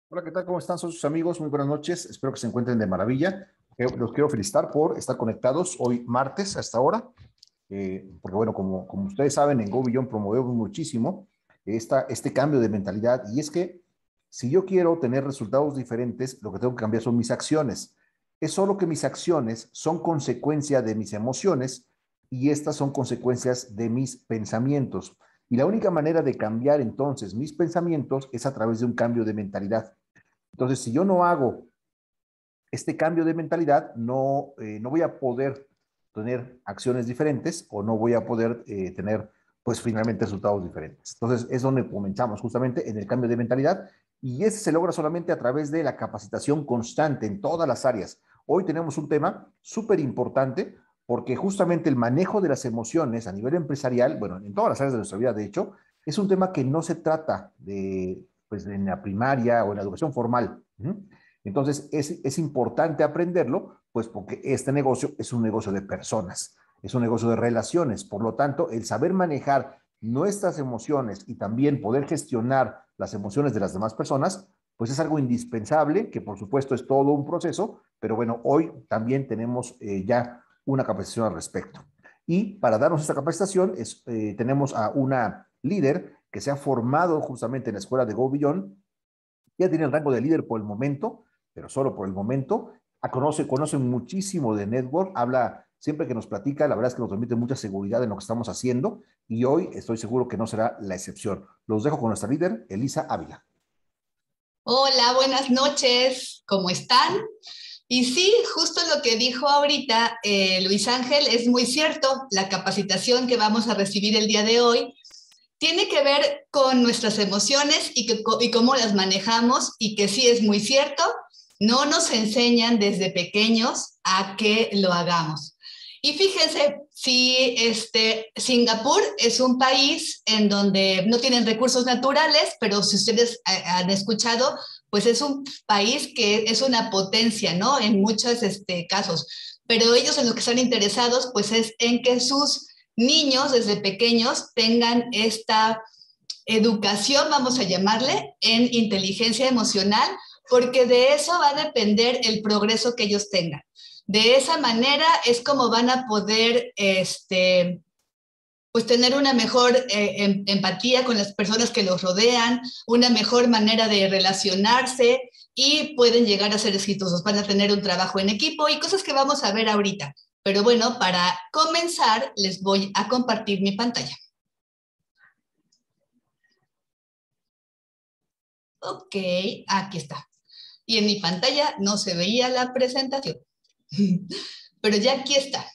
Hola, ¿qué tal? ¿Cómo están? Son sus amigos. Muy buenas noches. Espero que se encuentren de maravilla. Los quiero felicitar por estar conectados hoy martes a esta hora, porque bueno, como ustedes saben, en GoBeyond promovemos muchísimo este cambio de mentalidad y es que si yo quiero tener resultados diferentes, lo que tengo que cambiar son mis acciones. Es solo que mis acciones son consecuencia de mis emociones y estas son consecuencias de mis pensamientos. Y la única manera de cambiar entonces mis pensamientos es a través de un cambio de mentalidad. Entonces, si yo no hago este cambio de mentalidad, no voy a poder tener acciones diferentes o no voy a poder tener, pues finalmente, resultados diferentes. Entonces, es donde comenzamos justamente en el cambio de mentalidad y ese se logra solamente a través de la capacitación constante en todas las áreas. Hoy tenemos un tema súper importante porque justamente el manejo de las emociones a nivel empresarial, bueno, en todas las áreas de nuestra vida, de hecho, es un tema que no se trata pues, en la primaria o en la educación formal. Entonces, es importante aprenderlo, pues porque este negocio es un negocio de personas, es un negocio de relaciones. Por lo tanto, el saber manejar nuestras emociones y también poder gestionar las emociones de las demás personas, pues es algo indispensable, que por supuesto es todo un proceso, pero bueno, hoy también tenemos ya una capacitación al respecto. Y para darnos esta capacitación, tenemos a una líder que se ha formado justamente en la escuela de Go Beyond. Ya tiene el rango de líder por el momento, pero solo por el momento. Conoce muchísimo de network, habla siempre que nos platica, la verdad es que nos transmite mucha seguridad en lo que estamos haciendo y hoy estoy seguro que no será la excepción. Los dejo con nuestra líder, Elisa Ávila. Hola, buenas noches, ¿cómo están? Y sí, justo lo que dijo ahorita Luis Ángel es muy cierto. La capacitación que vamos a recibir el día de hoy tiene que ver con nuestras emociones y cómo las manejamos y que sí es muy cierto, no nos enseñan desde pequeños a que lo hagamos. Y fíjense, si Singapur es un país en donde no tienen recursos naturales, pero si ustedes han escuchado, pues es un país que es una potencia, ¿no? En muchos casos. Pero ellos en lo que están interesados, pues es en que sus niños desde pequeños tengan esta educación, vamos a llamarle, en inteligencia emocional, porque de eso va a depender el progreso que ellos tengan. De esa manera es como van a poder pues tener una mejor empatía con las personas que los rodean, una mejor manera de relacionarse y pueden llegar a ser exitosos, van a tener un trabajo en equipo y cosas que vamos a ver ahorita. Pero bueno, para comenzar les voy a compartir mi pantalla. Ok, aquí está. Y en mi pantalla no se veía la presentación, pero ya aquí está.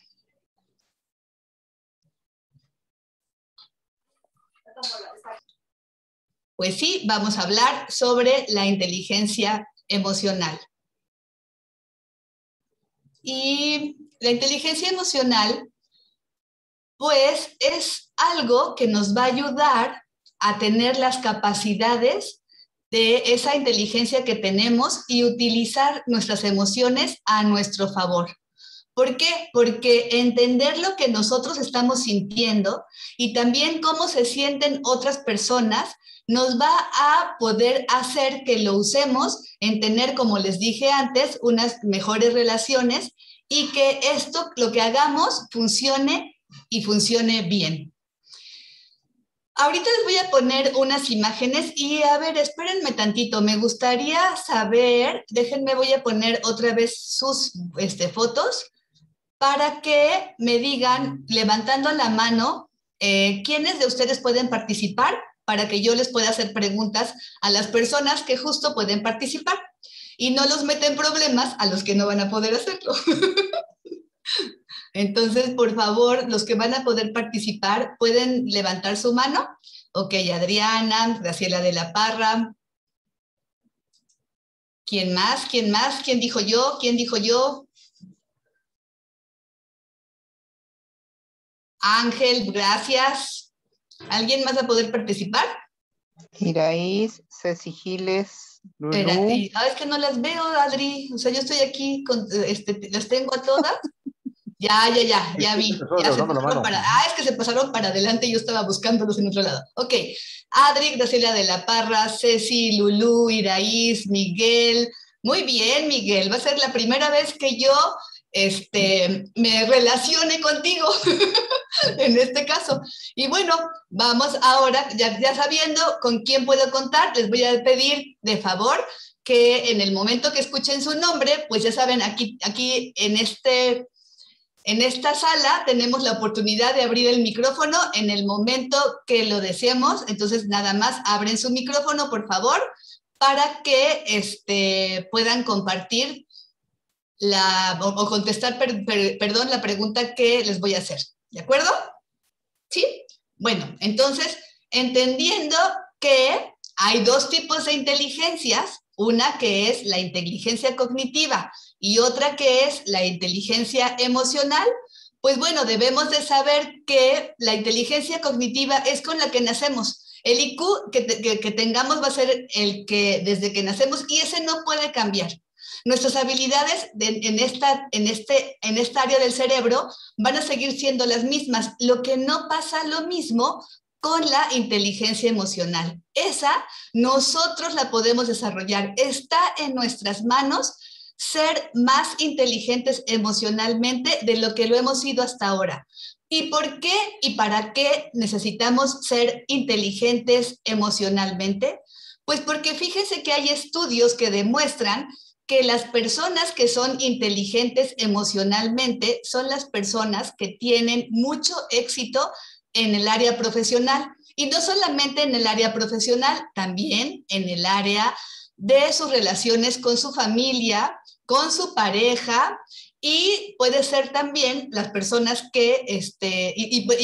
Pues sí, vamos a hablar sobre la inteligencia emocional. Y la inteligencia emocional, pues, es algo que nos va a ayudar a tener las capacidades de esa inteligencia que tenemos y utilizar nuestras emociones a nuestro favor. ¿Por qué? Porque entender lo que nosotros estamos sintiendo y también cómo se sienten otras personas nos va a poder hacer que lo usemos en tener, como les dije antes, unas mejores relaciones y que esto, lo que hagamos, funcione y funcione bien. Ahorita les voy a poner unas imágenes y a ver, espérenme tantito, me gustaría saber, déjenme, voy a poner otra vez sus fotos para que me digan, levantando la mano, quiénes de ustedes pueden participar para que yo les pueda hacer preguntas a las personas que justo pueden participar y no los meten problemas a los que no van a poder hacerlo. Entonces, por favor, los que van a poder participar, ¿pueden levantar su mano? Ok, Adriana, Graciela de la Parra. ¿Quién más? ¿Quién más? ¿Quién dijo yo? ¿Quién dijo yo? Ángel, gracias. ¿Alguien más va a poder participar? Iraís, Ceci Giles, Lulú. Es que no las veo, Adri. O sea, yo estoy aquí, las tengo a todas. Ya vi. Ya se Levantando la pasaron mano. es que se pasaron para adelante y yo estaba buscándolos en otro lado. Ok. Adri, Graciela de la Parra, Ceci, Lulú, Iraís, Miguel. Muy bien, Miguel. Va a ser la primera vez que yo me relacione contigo en este caso. Y bueno, vamos ahora, ya sabiendo con quién puedo contar, les voy a pedir de favor que en el momento que escuchen su nombre, pues ya saben, aquí en esta sala tenemos la oportunidad de abrir el micrófono en el momento que lo deseemos, entonces nada más abren su micrófono, por favor, para que puedan compartir o contestar, perdón, la pregunta que les voy a hacer. ¿De acuerdo? ¿Sí? Bueno, entonces, entendiendo que hay dos tipos de inteligencias, una que es la inteligencia cognitiva y otra que es la inteligencia emocional, pues bueno, debemos de saber que la inteligencia cognitiva es con la que nacemos. El IQ que tengamos va a ser el que desde que nacemos y ese no puede cambiar. Nuestras habilidades en esta área del cerebro van a seguir siendo las mismas. Lo que no pasa lo mismo con la inteligencia emocional. Esa nosotros la podemos desarrollar. Está en nuestras manos ser más inteligentes emocionalmente de lo que lo hemos sido hasta ahora. ¿Y por qué y para qué necesitamos ser inteligentes emocionalmente? Pues porque fíjense que hay estudios que demuestran que las personas que son inteligentes emocionalmente son las personas que tienen mucho éxito en el área profesional. Y no solamente en el área profesional, también en el área de sus relaciones con su familia, con su pareja, y puede ser también las personas que,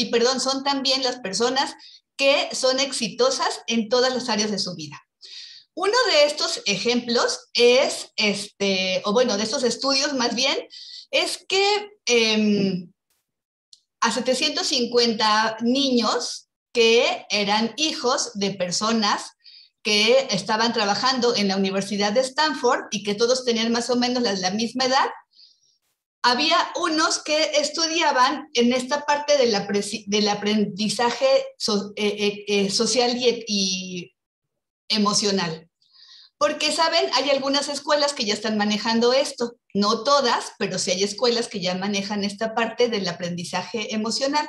perdón, son también las personas que son exitosas en todas las áreas de su vida. Uno de estos ejemplos es, o bueno, de estos estudios más bien, es que a 750 niños que eran hijos de personas que estaban trabajando en la Universidad de Stanford y que todos tenían más o menos la misma edad, había unos que estudiaban en esta parte del aprendizaje social y emocional. Porque, ¿saben? Hay algunas escuelas que ya están manejando esto. No todas, pero sí hay escuelas que ya manejan esta parte del aprendizaje emocional.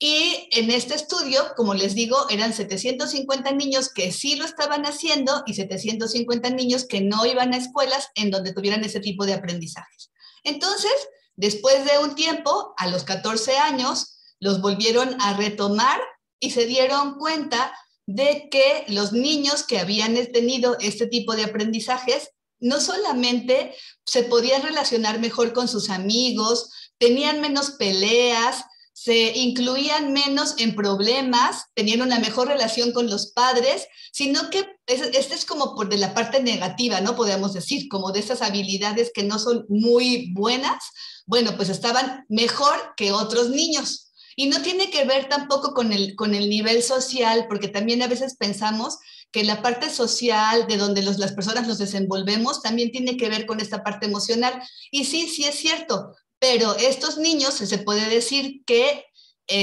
Y en este estudio, como les digo, eran 750 niños que sí lo estaban haciendo y 750 niños que no iban a escuelas en donde tuvieran ese tipo de aprendizajes. Entonces, después de un tiempo, a los 14 años, los volvieron a retomar y se dieron cuenta de que los niños que habían tenido este tipo de aprendizajes no solamente se podían relacionar mejor con sus amigos, tenían menos peleas, se incluían menos en problemas, tenían una mejor relación con los padres, sino que es como por de la parte negativa, ¿no? Podríamos decir, como de esas habilidades que no son muy buenas, bueno, pues estaban mejor que otros niños. Y no tiene que ver tampoco con el nivel social, porque también a veces pensamos que la parte social de donde las personas nos desenvolvemos también tiene que ver con esta parte emocional. Y sí es cierto, pero estos niños se puede decir que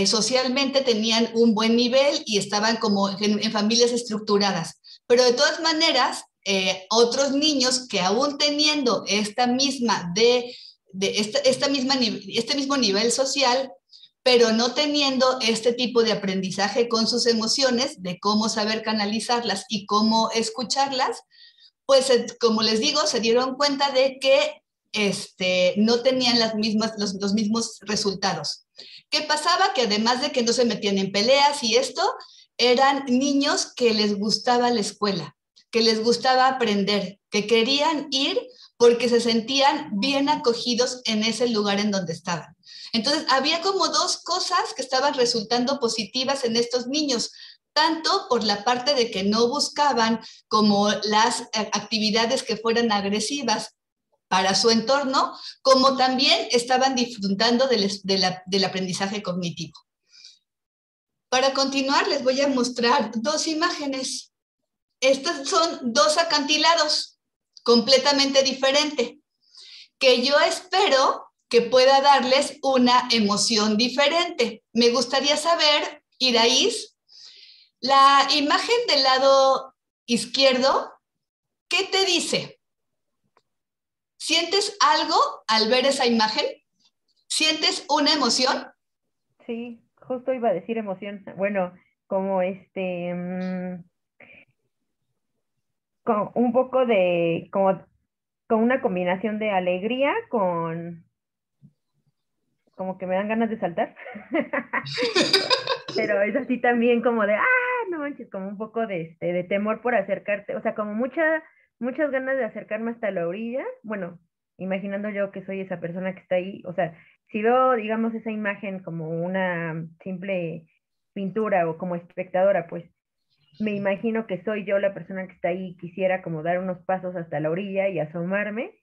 socialmente tenían un buen nivel y estaban como en familias estructuradas. Pero de todas maneras, otros niños que aún teniendo este mismo nivel social, pero no teniendo este tipo de aprendizaje con sus emociones, de cómo saber canalizarlas y cómo escucharlas, pues como les digo, se dieron cuenta de que no tenían los mismos resultados. ¿Qué pasaba? Que además de que no se metían en peleas y esto, eran niños que les gustaba la escuela, que les gustaba aprender, que querían ir porque se sentían bien acogidos en ese lugar en donde estaban. Entonces, había como dos cosas que estaban resultando positivas en estos niños, tanto por la parte de que no buscaban como las actividades que fueran agresivas para su entorno, como también estaban disfrutando del aprendizaje cognitivo. Para continuar, les voy a mostrar dos imágenes. Estos son dos acantilados completamente diferentes, que yo espero que pueda darles una emoción diferente. Me gustaría saber, Iraís, la imagen del lado izquierdo, ¿qué te dice? ¿Sientes algo al ver esa imagen? ¿Sientes una emoción? Sí, justo iba a decir emoción. Bueno, como con un poco de, como con una combinación de alegría como que me dan ganas de saltar. Pero es así también como de, no manches, como un poco de temor por acercarte, o sea, como muchas ganas de acercarme hasta la orilla. Bueno, imaginando yo que soy esa persona que está ahí, o sea, si veo, digamos, esa imagen como una simple pintura o como espectadora, pues me imagino que soy yo la persona que está ahí y quisiera como dar unos pasos hasta la orilla y asomarme,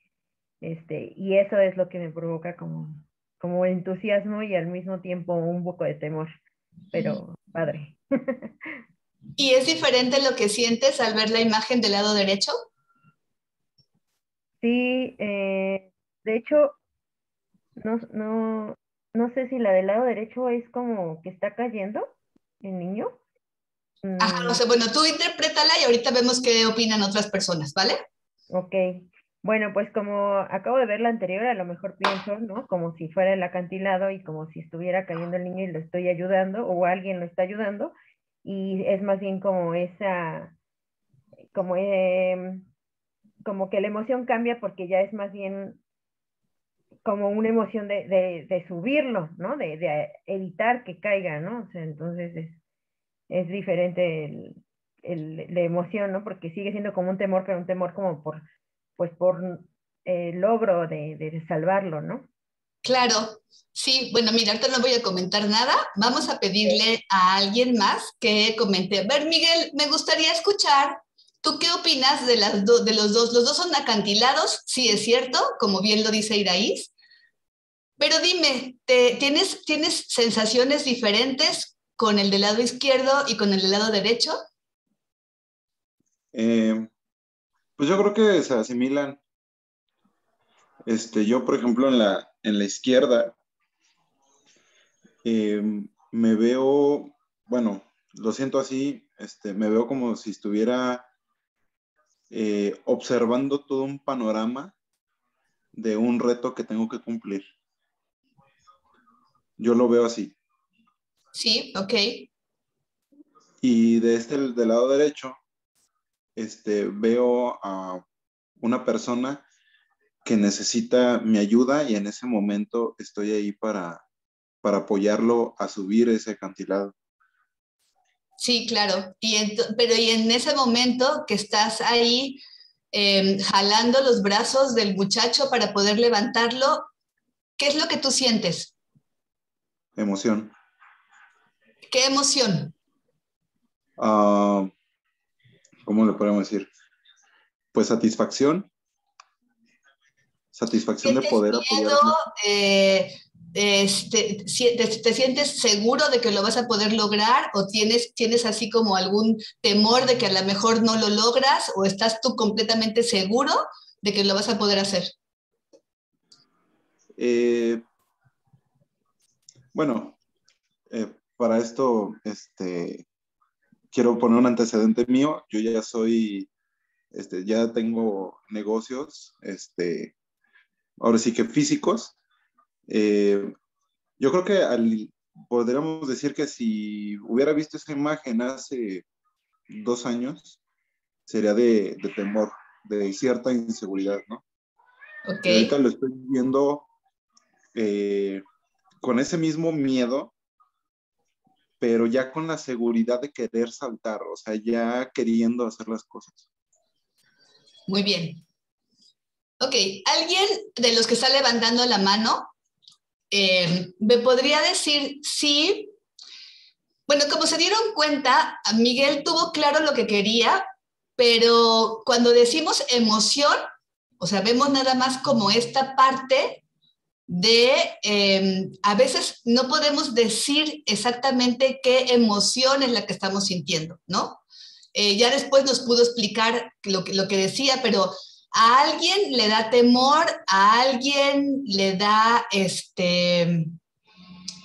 y eso es lo que me provoca como entusiasmo y al mismo tiempo un poco de temor, pero padre. ¿Y es diferente lo que sientes al ver la imagen del lado derecho? Sí, de hecho, no, no sé si la del lado derecho es como que está cayendo el niño. Ajá, o sea, bueno, tú interprétala y ahorita vemos qué opinan otras personas, ¿vale? Ok, bueno, pues como acabo de ver la anterior, a lo mejor pienso, ¿no? Como si fuera el acantilado y como si estuviera cayendo el niño y lo estoy ayudando o alguien lo está ayudando, y es más bien como como, como que la emoción cambia porque ya es más bien como una emoción de subirlo, ¿no? De evitar que caiga, ¿no? O sea, entonces es diferente la emoción, ¿no? Porque sigue siendo como un temor, pero un temor como pues por logro de salvarlo, ¿no? Claro, sí, bueno, mira, ahorita no voy a comentar nada. Vamos a Ok. pedirle a alguien más que comente. A ver, Miguel, me gustaría escuchar, ¿tú qué opinas de, de los dos? Los dos son acantilados, sí es cierto, como bien lo dice Iraís, pero dime, ¿tienes sensaciones diferentes con el del lado izquierdo y con el del lado derecho? Eh, pues yo creo que se asimilan. Yo, por ejemplo, en la izquierda, eh, me veo, bueno, lo siento así, me veo como si estuviera observando todo un panorama de un reto que tengo que cumplir. Yo lo veo así. Sí, ok. Y del lado derecho, veo a una persona que necesita mi ayuda y en ese momento estoy ahí para apoyarlo a subir ese acantilado. Sí, claro. Pero y en ese momento que estás ahí jalando los brazos del muchacho para poder levantarlo, ¿qué es lo que tú sientes? Emoción. ¿Qué emoción? Ah, ¿cómo le podemos decir? Pues satisfacción de ¿Sientes poder miedo? apoyarlo. ¿Te sientes seguro de que lo vas a poder lograr? ¿O tienes así como algún temor de que a lo mejor no lo logras? ¿O estás tú completamente seguro de que lo vas a poder hacer? Eh, bueno, para esto, quiero poner un antecedente mío. Yo ya ya tengo negocios, ahora sí que físicos. Eh, yo creo que podríamos decir que si hubiera visto esa imagen hace 2 años, sería de temor, de cierta inseguridad, ¿no? Ok. Y ahorita lo estoy viendo eh, con ese mismo miedo, pero ya con la seguridad de querer saltar, o sea, ya queriendo hacer las cosas. Muy bien. Ok, ¿alguien de los que está levantando la mano me podría decir si, bueno, como se dieron cuenta, Miguel tuvo claro lo que quería, pero cuando decimos emoción, o sea, vemos nada más como esta parte a veces no podemos decir exactamente qué emoción es la que estamos sintiendo, ¿no? Ya después nos pudo explicar lo que decía, pero A alguien le da temor, a alguien le da,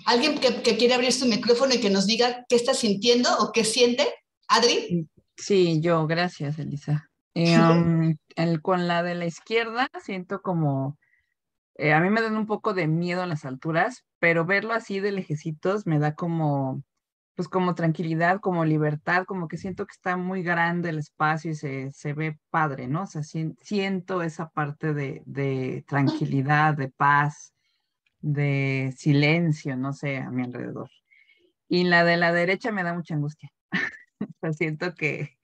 alguien que quiere abrir su micrófono y que nos diga qué está sintiendo o qué siente. Adri. Sí, yo, gracias, Elisa. Con la de la izquierda siento como, a mí me dan un poco de miedo a las alturas, pero verlo así de lejecitos me da como, pues como tranquilidad, como libertad, como que siento que está muy grande el espacio y se ve padre, ¿no? O sea, siento esa parte de tranquilidad, de paz, de silencio, no sé, a mi alrededor. Y la de la derecha me da mucha angustia. O sea, siento que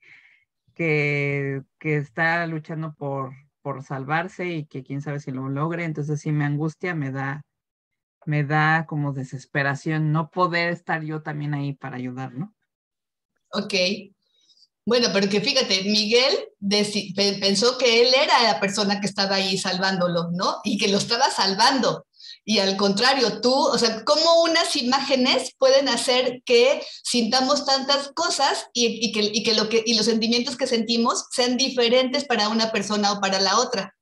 está luchando por salvarse y que quién sabe si lo logre. Entonces sí me angustia, me da como desesperación no poder estar yo también ahí para ayudar, ¿no? Ok. Bueno, pero que fíjate, Miguel pensó que él era la persona que estaba ahí salvándolo, ¿no? Y que lo estaba salvando. Y al contrario, tú, o sea, cómo unas imágenes pueden hacer que sintamos tantas cosas y los sentimientos que sentimos sean diferentes para una persona o para la otra.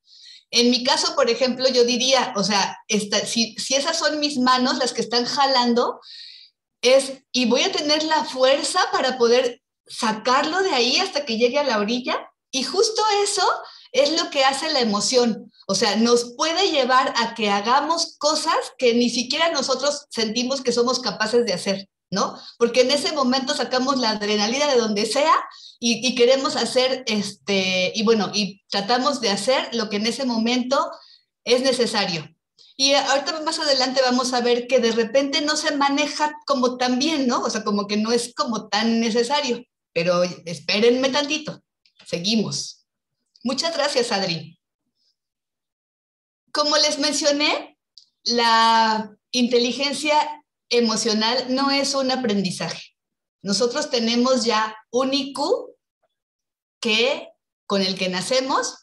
En mi caso, por ejemplo, yo diría, o sea, si esas son mis manos las que están jalando, y voy a tener la fuerza para poder sacarlo de ahí hasta que llegue a la orilla. Y justo eso es lo que hace la emoción. O sea, nos puede llevar a que hagamos cosas que ni siquiera nosotros sentimos que somos capaces de hacer, ¿no? Porque en ese momento sacamos la adrenalina de donde sea y queremos hacer, y bueno, y tratamos de hacer lo que en ese momento es necesario. Y ahorita más adelante vamos a ver que de repente no se maneja como tan bien, ¿no? O sea, como que no es como tan necesario. Pero espérenme tantito. Seguimos. Muchas gracias, Adri. Como les mencioné, la inteligencia emocional no es un aprendizaje. Nosotros tenemos ya un IQ con el que nacemos,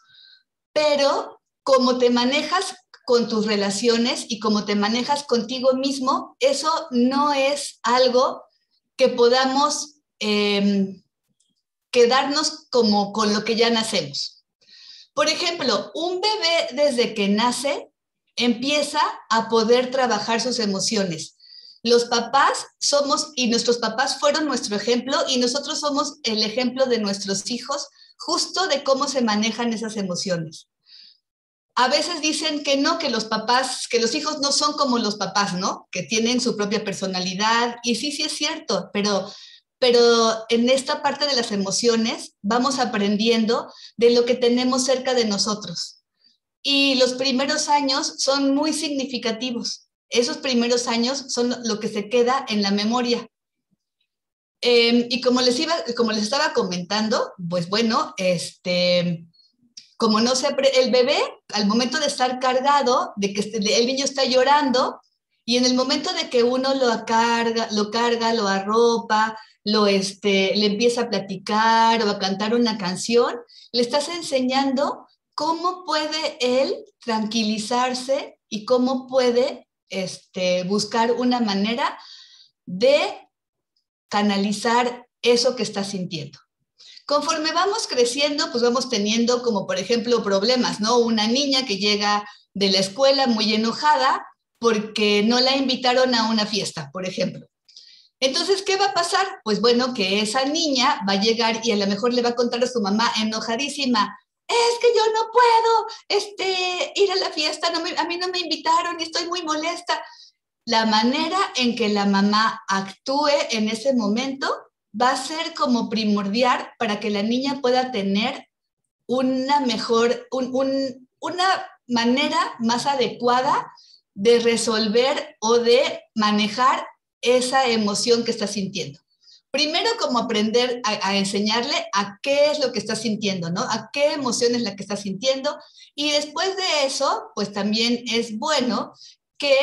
pero como te manejas con tus relaciones y cómo te manejas contigo mismo, eso no es algo que podamos quedarnos como con lo que ya nacemos. Por ejemplo, un bebé desde que nace empieza a poder trabajar sus emociones. Los papás somos, y nuestros papás fueron nuestro ejemplo, y nosotros somos el ejemplo de nuestros hijos, justo de cómo se manejan esas emociones. A veces dicen que no, que los papás, que los hijos no son como los papás, ¿no? Que tienen su propia personalidad, y sí, sí es cierto, pero en esta parte de las emociones vamos aprendiendo de lo que tenemos cerca de nosotros. Y los primeros años son muy significativos. Esos primeros años son lo que se queda en la memoria. Y como les estaba comentando, pues bueno, como no se el bebé, al momento de estar cargado, de que el niño está llorando, y en el momento de que uno lo carga, lo arropa, le empieza a platicar o a cantar una canción, le estás enseñando cómo puede él tranquilizarse y cómo puede buscar una manera de canalizar eso que está sintiendo. Conforme vamos creciendo, pues vamos teniendo como, por ejemplo, problemas, ¿no? Una niña que llega de la escuela muy enojada porque no la invitaron a una fiesta, por ejemplo. Entonces, ¿qué va a pasar? Pues bueno, que esa niña va a llegar y a lo mejor le va a contar a su mamá enojadísima, es que yo no puedo ir a la fiesta, a mí no me invitaron y estoy muy molesta. La manera en que la mamá actúe en ese momento va a ser como primordial para que la niña pueda tener una mejor, una manera más adecuada de resolver o de manejar esa emoción que está sintiendo. Primero, como aprender a enseñarle a qué es lo que está sintiendo, ¿no? A qué emoción es la que está sintiendo. Y después de eso, pues también es bueno que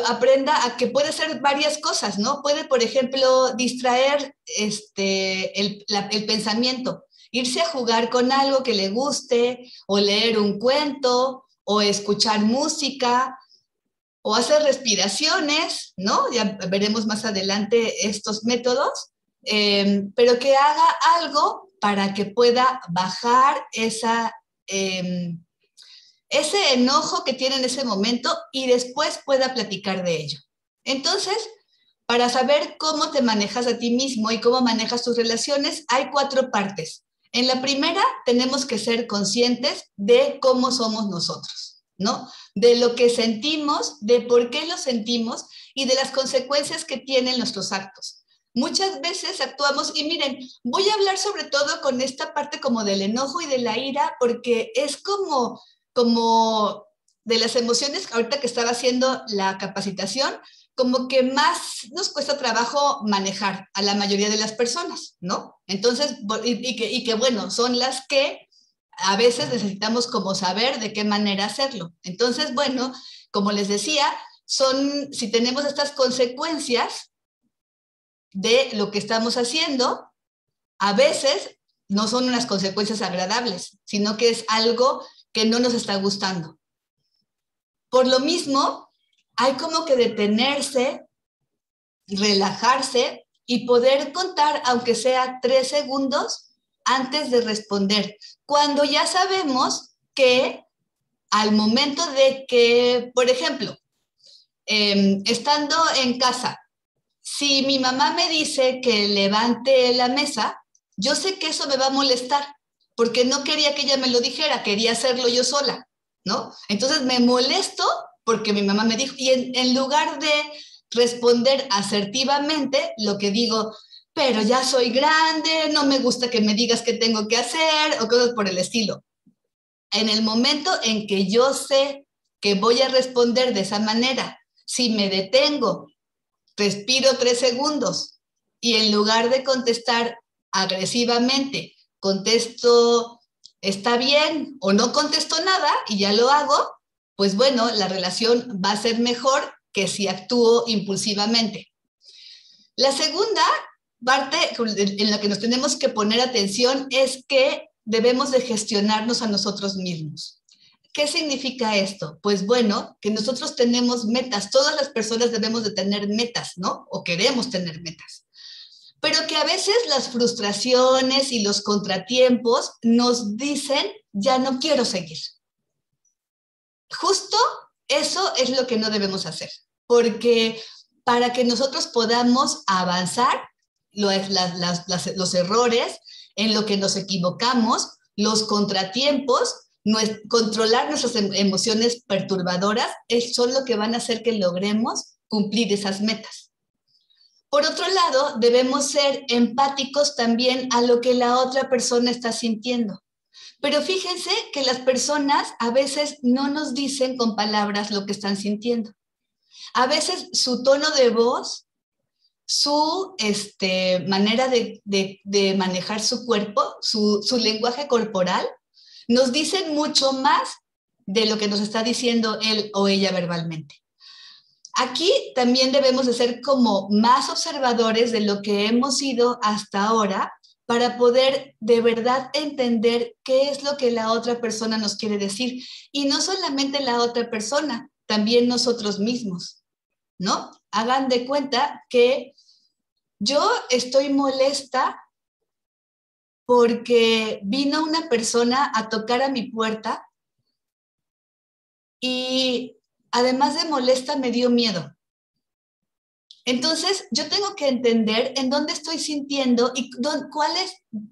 aprenda a que puede ser varias cosas, ¿no? Puede, por ejemplo, distraer el pensamiento, irse a jugar con algo que le guste, o leer un cuento, o escuchar música, o hacer respiraciones, ¿no? Ya veremos más adelante estos métodos, pero que haga algo para que pueda bajar ese enojo que tiene en ese momento y después pueda platicar de ello. Entonces, para saber cómo te manejas a ti mismo y cómo manejas tus relaciones, hay 4 partes. En la primera, tenemos que ser conscientes de cómo somos nosotros, ¿no? De lo que sentimos, de por qué lo sentimos y de las consecuencias que tienen nuestros actos. Muchas veces actuamos, y miren, voy a hablar sobre todo con esta parte como del enojo y de la ira, porque es como de las emociones, ahorita que estaba haciendo la capacitación, como que más nos cuesta trabajo manejar a la mayoría de las personas, ¿no? Entonces, y que bueno, son las que a veces necesitamos como saber de qué manera hacerlo. Entonces, bueno, como les decía, si tenemos estas consecuencias de lo que estamos haciendo, a veces no son unas consecuencias agradables, sino que es algo que no nos está gustando. Por lo mismo, hay como que detenerse, relajarse y poder contar, aunque sea 3 segundos, antes de responder. Cuando ya sabemos que al momento de que, por ejemplo, estando en casa, si mi mamá me dice que levante la mesa, yo sé que eso me va a molestar, porque no quería que ella me lo dijera, quería hacerlo yo sola, ¿no? Entonces me molesto porque mi mamá me dijo, y en lugar de responder asertivamente, lo que digo, pero ya soy grande, no me gusta que me digas qué tengo que hacer, o cosas por el estilo. En el momento en que yo sé que voy a responder de esa manera, si me detengo, respiro 3 segundos y en lugar de contestar agresivamente, contesto está bien o no contesto nada y ya lo hago, pues bueno, la relación va a ser mejor que si actúo impulsivamente. La segunda parte en la que nos tenemos que poner atención es que debemos de gestionarnos a nosotros mismos. ¿Qué significa esto? Pues bueno, que nosotros tenemos metas, todas las personas debemos de tener metas, ¿no? O queremos tener metas. Pero que a veces las frustraciones y los contratiempos nos dicen, ya no quiero seguir. Justo eso es lo que no debemos hacer, porque para que nosotros podamos avanzar, los errores, en lo que nos equivocamos, los contratiempos, controlar nuestras emociones perturbadoras, son lo que van a hacer que logremos cumplir esas metas. Por otro lado, debemos ser empáticos también a lo que la otra persona está sintiendo. Pero fíjense que las personas a veces no nos dicen con palabras lo que están sintiendo. A veces su tono de voz, su manera de manejar su cuerpo, su lenguaje corporal, nos dicen mucho más de lo que nos está diciendo él o ella verbalmente. Aquí también debemos de ser como más observadores de lo que hemos sido hasta ahora para poder de verdad entender qué es lo que la otra persona nos quiere decir. Y no solamente la otra persona, también nosotros mismos, ¿no? Hagan de cuenta que yo estoy molesta porque vino una persona a tocar a mi puerta y además de molesta me dio miedo. Entonces, yo tengo que entender en dónde estoy sintiendo y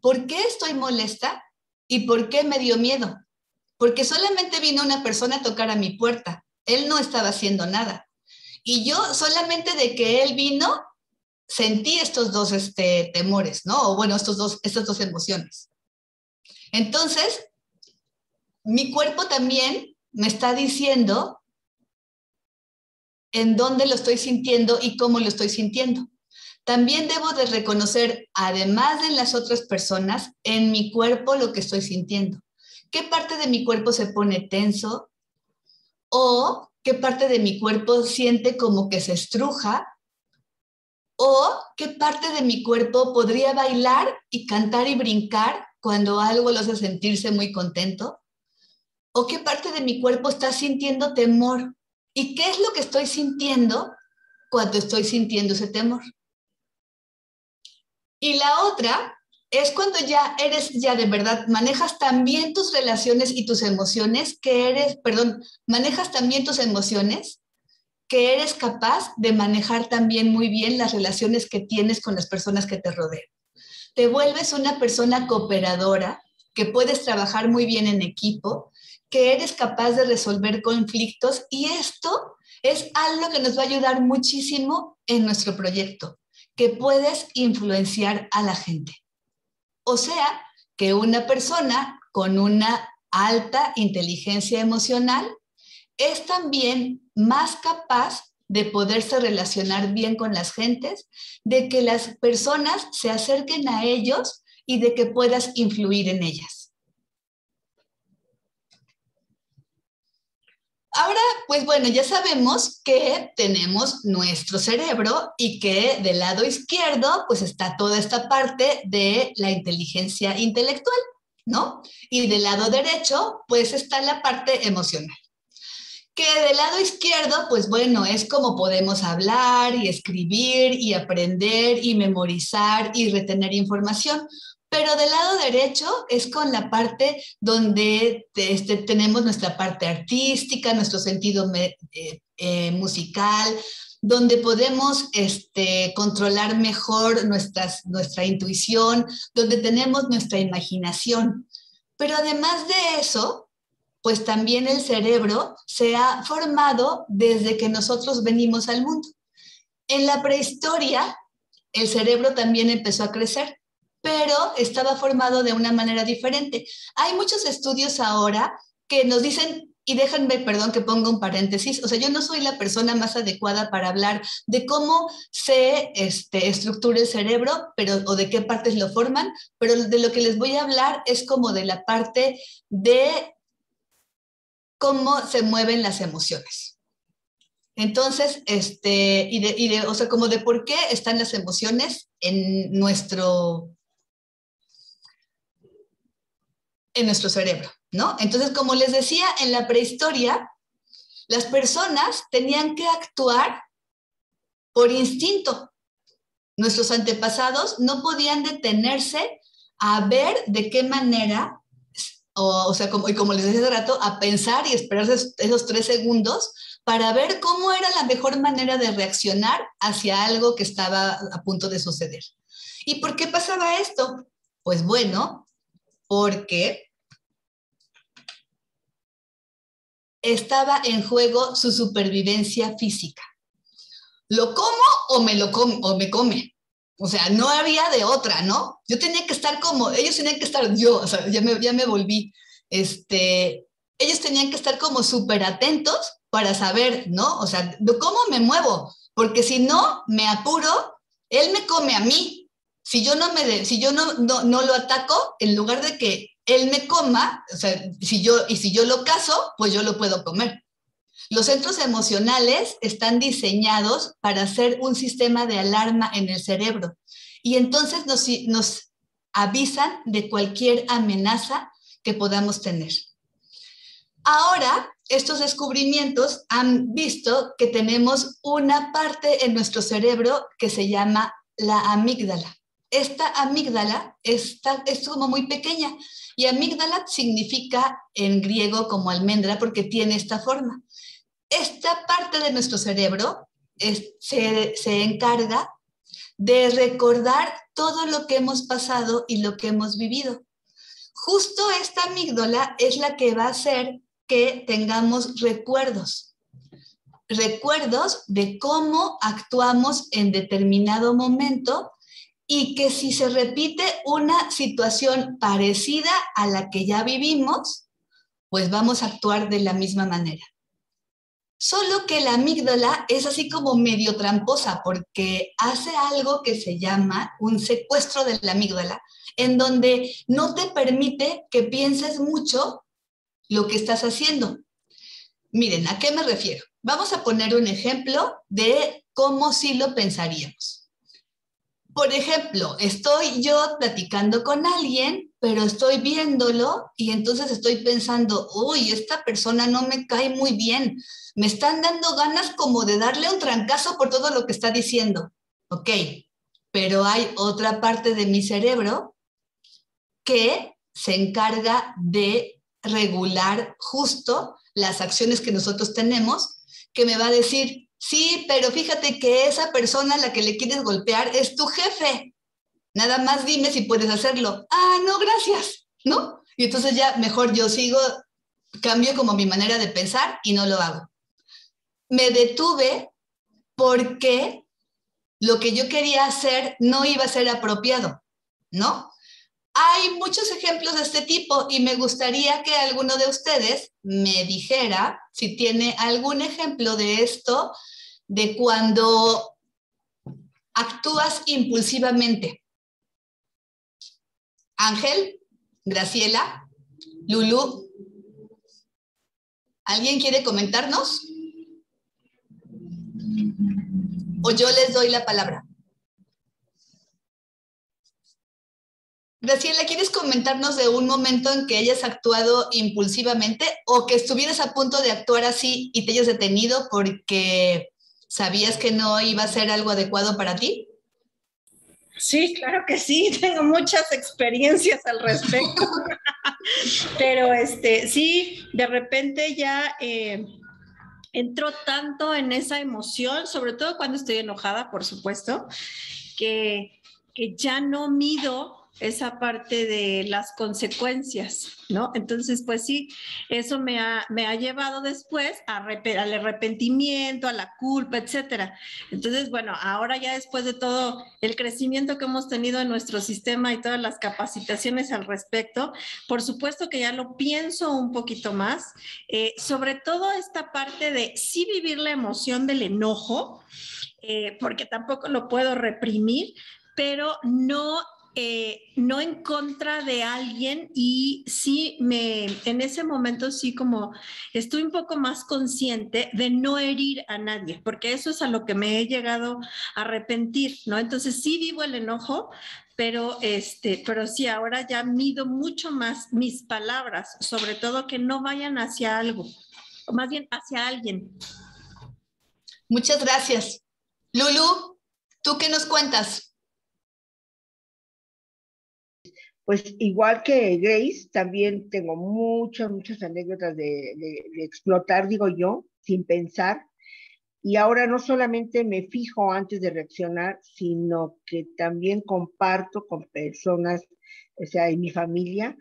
por qué estoy molesta y por qué me dio miedo. Porque solamente vino una persona a tocar a mi puerta. Él no estaba haciendo nada. Y yo solamente de que él vino, sentí estos 2 temores, ¿no? O bueno, estas dos emociones. Entonces, mi cuerpo también me está diciendo en dónde lo estoy sintiendo y cómo lo estoy sintiendo. También debo de reconocer, además de las otras personas, en mi cuerpo lo que estoy sintiendo. ¿Qué parte de mi cuerpo se pone tenso? ¿O qué parte de mi cuerpo siente como que se estruja? ¿O qué parte de mi cuerpo podría bailar y cantar y brincar cuando algo lo hace sentirse muy contento? ¿O qué parte de mi cuerpo está sintiendo temor? ¿Y qué es lo que estoy sintiendo cuando estoy sintiendo ese temor? Y la otra es cuando ya eres, ya de verdad, manejas también tus relaciones y tus emociones, manejas también tus emociones, que eres capaz de manejar también muy bien las relaciones que tienes con las personas que te rodean. Te vuelves una persona cooperadora, que puedes trabajar muy bien en equipo, que eres capaz de resolver conflictos, y esto es algo que nos va a ayudar muchísimo en nuestro proyecto, que puedes influenciar a la gente. O sea, que una persona con una alta inteligencia emocional es también más capaz de poderse relacionar bien con las gentes, de que las personas se acerquen a ellos y de que puedas influir en ellas. Ahora, pues bueno, ya sabemos que tenemos nuestro cerebro y que del lado izquierdo pues está toda esta parte de la inteligencia intelectual, ¿no? Y del lado derecho pues está la parte emocional. Que del lado izquierdo, pues bueno, es como podemos hablar y escribir y aprender y memorizar y retener información. Pero del lado derecho es con la parte donde tenemos nuestra parte artística, nuestro sentido musical, donde podemos controlar mejor nuestra intuición, donde tenemos nuestra imaginación. Pero además de eso, pues también el cerebro se ha formado desde que nosotros venimos al mundo. En la prehistoria, el cerebro también empezó a crecer, pero estaba formado de una manera diferente. Hay muchos estudios ahora que nos dicen, y déjenme, perdón, que ponga un paréntesis, o sea, yo no soy la persona más adecuada para hablar de cómo se estructura el cerebro, o de qué partes lo forman, pero de lo que les voy a hablar es como de la parte de cómo se mueven las emociones. Entonces, o sea, como de por qué están las emociones en nuestro cerebro, ¿no? Entonces, como les decía, en la prehistoria, las personas tenían que actuar por instinto. Nuestros antepasados no podían detenerse a ver de qué manera, o sea, como les decía hace rato, a pensar y esperarse esos 3 segundos para ver cómo era la mejor manera de reaccionar hacia algo que estaba a punto de suceder. ¿Y por qué pasaba esto? Pues bueno, porque estaba en juego su supervivencia física. ¿Lo como o me come? O sea, no había de otra, ¿no? Yo tenía que estar ellos tenían que estar, o sea, ya me volví, ellos tenían que estar como súper atentos para saber, ¿no? O sea, ¿cómo me muevo? Porque si no, me apuro, él me come a mí. Si yo no lo ataco, en lugar de que él me coma, o sea, si yo lo cazo, pues yo lo puedo comer. Los centros emocionales están diseñados para ser un sistema de alarma en el cerebro, y entonces nos avisan de cualquier amenaza que podamos tener. Ahora, estos descubrimientos han visto que tenemos una parte en nuestro cerebro que se llama la amígdala. Esta amígdala es como muy pequeña, y amígdala significa en griego como almendra porque tiene esta forma. Esta parte de nuestro cerebro se encarga de recordar todo lo que hemos pasado y lo que hemos vivido. Justo esta amígdala es la que va a hacer que tengamos recuerdos de cómo actuamos en determinado momento, y que si se repite una situación parecida a la que ya vivimos, pues vamos a actuar de la misma manera. Solo que la amígdala es así como medio tramposa, porque hace algo que se llama un secuestro de la amígdala, en donde no te permite que pienses mucho lo que estás haciendo. Miren, ¿a qué me refiero? Vamos a poner un ejemplo de cómo sí lo pensaríamos. Por ejemplo, estoy yo platicando con alguien, pero estoy viéndolo y entonces estoy pensando, uy, esta persona no me cae muy bien. Me están dando ganas como de darle un trancazo por todo lo que está diciendo. Ok, pero hay otra parte de mi cerebro que se encarga de regular justo las acciones que nosotros tenemos, que me va a decir, sí, pero fíjate que esa persona a la que le quieres golpear es tu jefe. Nada más dime si puedes hacerlo. Ah, no, gracias, ¿no? Y entonces ya mejor yo sigo, cambio como mi manera de pensar y no lo hago. Me detuve porque lo que yo quería hacer no iba a ser apropiado, ¿no? Hay muchos ejemplos de este tipo y me gustaría que alguno de ustedes me dijera si tiene algún ejemplo de esto, de cuando actúas impulsivamente. Ángel, Graciela, Lulú, ¿alguien quiere comentarnos? ¿O yo les doy la palabra? Graciela, ¿quieres comentarnos de un momento en que hayas actuado impulsivamente o que estuvieras a punto de actuar así y te hayas detenido porque sabías que no iba a ser algo adecuado para ti? Sí, claro que sí, tengo muchas experiencias al respecto, pero sí, de repente ya entro tanto en esa emoción, sobre todo cuando estoy enojada, por supuesto, que ya no mido esa parte de las consecuencias, ¿no? Entonces, pues sí, eso me ha llevado después al arrepentimiento, a la culpa, etcétera. Entonces, bueno, ahora ya después de todo el crecimiento que hemos tenido en nuestro sistema y todas las capacitaciones al respecto, por supuesto que ya lo pienso un poquito más, sobre todo esta parte de sí vivir la emoción del enojo, porque tampoco lo puedo reprimir, pero no en contra de alguien, y sí en ese momento sí como estoy un poco más consciente de no herir a nadie, porque eso es a lo que me he llegado a arrepentir, ¿no? Entonces sí vivo el enojo, pero sí, ahora ya mido mucho más mis palabras, sobre todo que no vayan hacia algo, o más bien hacia alguien. Muchas gracias. Lulu, ¿tú qué nos cuentas? Pues igual que Grace, también tengo muchas anécdotas de explotar, digo yo, sin pensar. Y ahora no solamente me fijo antes de reaccionar, sino que también comparto con personas, o sea, en mi familia,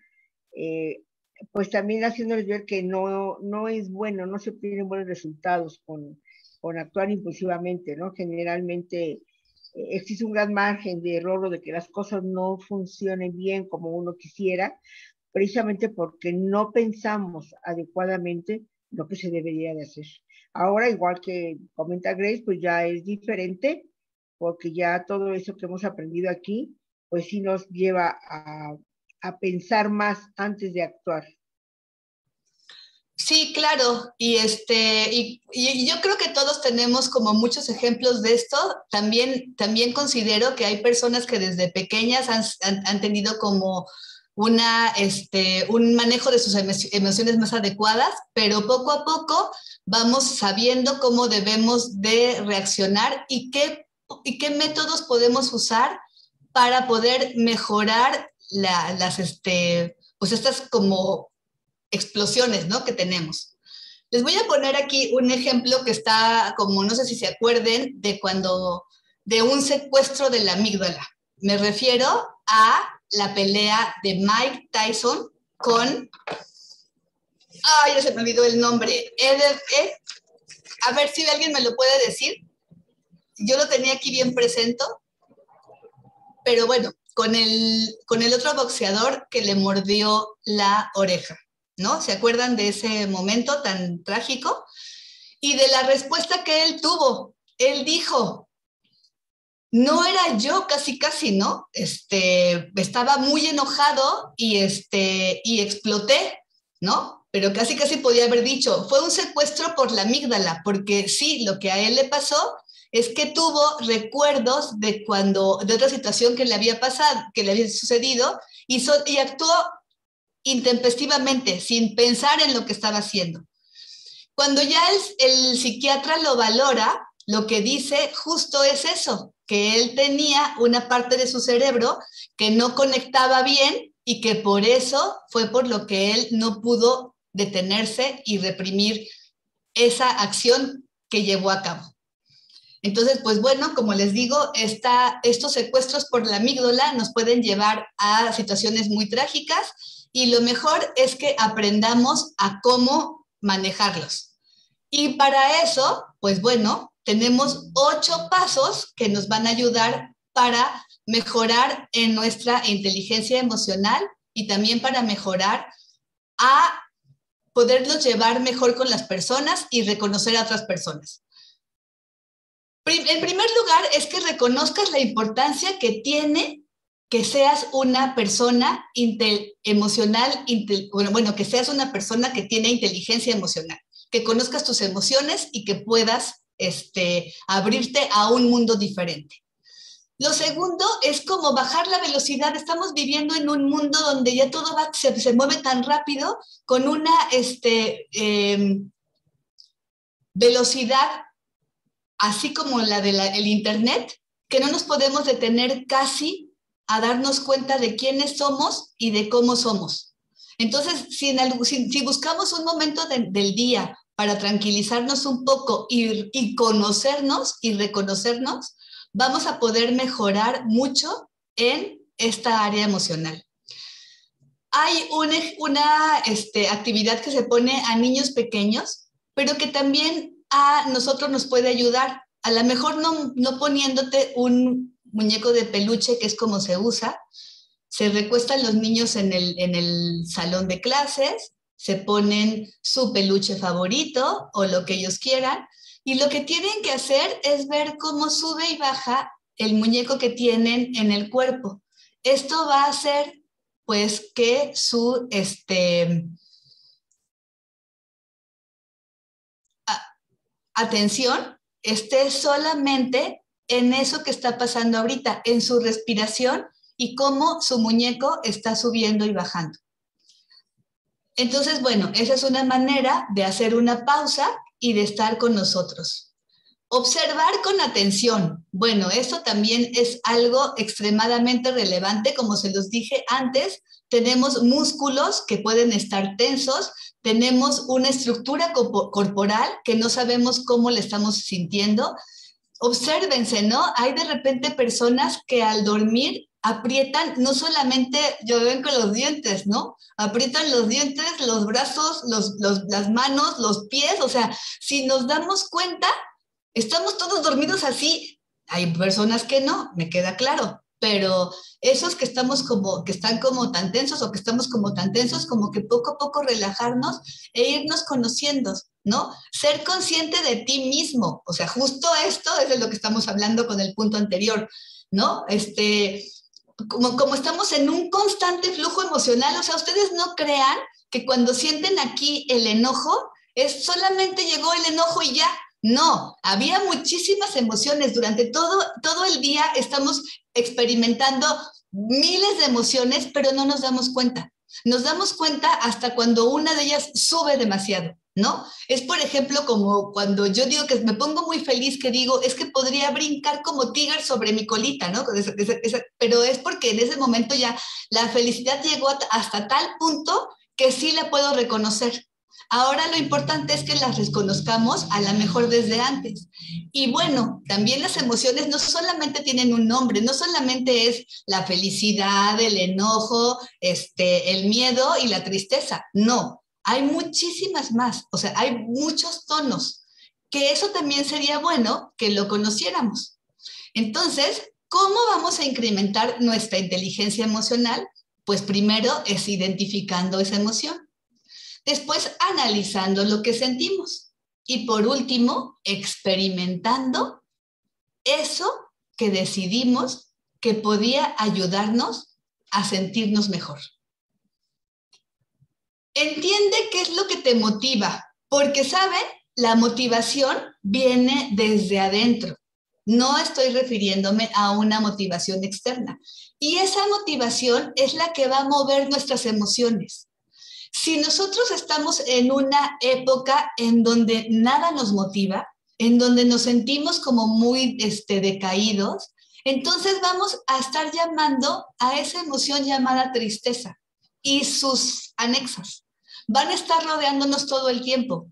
pues también haciéndoles ver que no es bueno, no se obtienen buenos resultados con actuar impulsivamente, ¿no? Generalmente existe un gran margen de error o de que las cosas no funcionen bien como uno quisiera, precisamente porque no pensamos adecuadamente lo que se debería de hacer. Ahora, igual que comenta Grace, pues ya es diferente, porque ya todo eso que hemos aprendido aquí, pues sí nos lleva a pensar más antes de actuar. Sí, claro, y yo creo que todos tenemos como muchos ejemplos de esto. También considero que hay personas que desde pequeñas han tenido como un manejo de sus emociones más adecuadas, pero poco a poco vamos sabiendo cómo debemos de reaccionar y qué métodos podemos usar para poder mejorar pues estas como explosiones, ¿no?, que tenemos. Les voy a poner aquí un ejemplo que está como, no sé si se acuerden, de un secuestro de la amígdala. Me refiero a la pelea de Mike Tyson con, ya se me olvidó el nombre, a ver si alguien me lo puede decir. Yo lo tenía aquí bien presente, pero bueno, con el otro boxeador que le mordió la oreja, ¿no? ¿Se acuerdan de ese momento tan trágico? Y de la respuesta que él tuvo. Él dijo, no era yo, casi, ¿no? Estaba muy enojado y exploté, ¿no? Pero casi podía haber dicho, fue un secuestro por la amígdala, porque sí, lo que a él le pasó es que tuvo recuerdos de otra situación que le había pasado, que le había sucedido, y actuó intempestivamente, sin pensar en lo que estaba haciendo. Cuando ya el psiquiatra lo valora, lo que dice justo es eso, que él tenía una parte de su cerebro que no conectaba bien y que por eso fue por lo que él no pudo detenerse y reprimir esa acción que llevó a cabo. Entonces, pues bueno, como les digo, estos secuestros por la amígdala nos pueden llevar a situaciones muy trágicas y lo mejor es que aprendamos a cómo manejarlos. Y para eso, pues bueno, tenemos 8 pasos que nos van a ayudar para mejorar en nuestra inteligencia emocional y también para mejorar a poderlos llevar mejor con las personas y reconocer a otras personas. En primer lugar, es que reconozcas la importancia que tiene que seas una persona emocional, que seas una persona que tiene inteligencia emocional, que conozcas tus emociones y que puedas abrirte a un mundo diferente. Lo segundo es como bajar la velocidad. Estamos viviendo en un mundo donde ya todo se mueve tan rápido, con una velocidad así como la del Internet, que no nos podemos detener casi a darnos cuenta de quiénes somos y de cómo somos. Entonces, si buscamos un momento del día para tranquilizarnos un poco y conocernos y reconocernos, vamos a poder mejorar mucho en esta área emocional. Hay una actividad que se pone a niños pequeños, pero que también a nosotros nos puede ayudar. A lo mejor no poniéndote un muñeco de peluche, que es como se usa. Se recuestan los niños en el salón de clases, se ponen su peluche favorito o lo que ellos quieran, y lo que tienen que hacer es ver cómo sube y baja el muñeco que tienen en el cuerpo. Esto va a hacer, pues, que su atención esté solamente en eso que está pasando ahorita, en su respiración y cómo su muñeco está subiendo y bajando. Entonces, bueno, esa es una manera de hacer una pausa y de estar con nosotros. Observar con atención. Bueno, eso también es algo extremadamente relevante. Como se los dije antes, tenemos músculos que pueden estar tensos, tenemos una estructura corporal que no sabemos cómo le estamos sintiendo. Obsérvense, ¿no? Hay de repente personas que al dormir aprietan, no solamente, yo ven con los dientes, ¿no? Aprietan los dientes, los brazos, las manos, los pies. O sea, si nos damos cuenta, estamos todos dormidos así. Hay personas que no, me queda claro, pero esos que están como tan tensos o que estamos como tan tensos, como que poco a poco relajarnos e irnos conociendo, ¿no? Ser consciente de ti mismo. O sea, justo esto es de lo que estamos hablando con el punto anterior, ¿no? Como estamos en un constante flujo emocional, o sea, ustedes no crean que cuando sienten aquí el enojo, solamente llegó el enojo y ya. No, había muchísimas emociones. Durante todo el día estamos experimentando miles de emociones, pero no nos damos cuenta. Nos damos cuenta hasta cuando una de ellas sube demasiado, ¿no? Es, por ejemplo, como cuando yo digo que me pongo muy feliz, que digo, es que podría brincar como tigre sobre mi colita, ¿no? Pero es porque en ese momento ya la felicidad llegó hasta tal punto que sí la puedo reconocer. Ahora lo importante es que las reconozcamos a lo mejor desde antes. Y bueno, también las emociones no solamente tienen un nombre, no solamente es la felicidad, el enojo, el miedo y la tristeza. No, hay muchísimas más. O sea, hay muchos tonos, que eso también sería bueno que lo conociéramos. Entonces, ¿cómo vamos a incrementar nuestra inteligencia emocional? Pues primero es identificando esa emoción. Después, analizando lo que sentimos. Y por último, experimentando eso que decidimos que podía ayudarnos a sentirnos mejor. Entiende qué es lo que te motiva, porque, ¿saben? La motivación viene desde adentro. No estoy refiriéndome a una motivación externa. Y esa motivación es la que va a mover nuestras emociones. Si nosotros estamos en una época en donde nada nos motiva, en donde nos sentimos como muy decaídos, entonces vamos a estar llamando a esa emoción llamada tristeza. y sus anexas. Van a estar rodeándonos todo el tiempo.